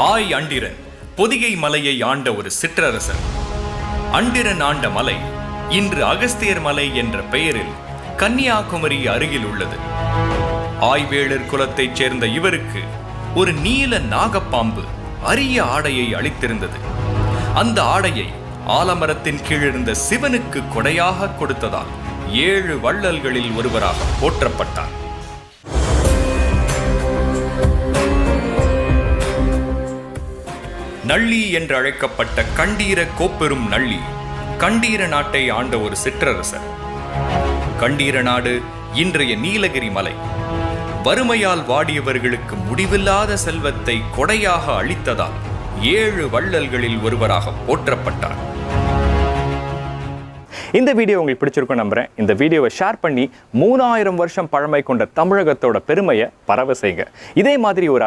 ஆய் அண்டிரன் பொதிகை மலையை ஆண்ட ஒரு சிற்றரசர். அண்டிரன் ஆண்ட மலை இன்று அகஸ்தியர் மலை என்ற பெயரில் கன்னியாகுமரி அருகில் உள்ளது. ஆய்வேளர் குலத்தைச் சேர்ந்த இவருக்கு ஒரு நீல நாகப்பாம்பு அரிய ஆடையை அளித்திருந்தது. அந்த ஆடையை ஆலமரத்தின் கீழிருந்த சிவனுக்கு கொடையாக கொடுத்ததால் 7 வள்ளல்களில் ஒருவராக போற்றப்பட்டார். நள்ளி என்று அழைக்கப்பட்ட கண்டீர கோப்பெரும் நள்ளி கண்டீர நாட்டை ஆண்ட ஒரு சிற்றரசர். கண்டீர நாடு இன்றைய நீலகிரி மலை. வறுமையால் வாடியவர்களுக்கு முடிவில்லாத செல்வத்தை கொடையாக அளித்ததால் 7 வள்ளல்களில் ஒருவராக போற்றப்பட்டார். இந்த வீடியோ உங்களுக்கு பிடிச்சிருக்கும் நம்புறேன். இந்த வீடியோவை ஷேர் பண்ணி 3000 வருஷம் பழமை கொண்ட தமிழகத்தோட பெருமையை பரவ செய்யுங்க. இதே மாதிரி ஒரு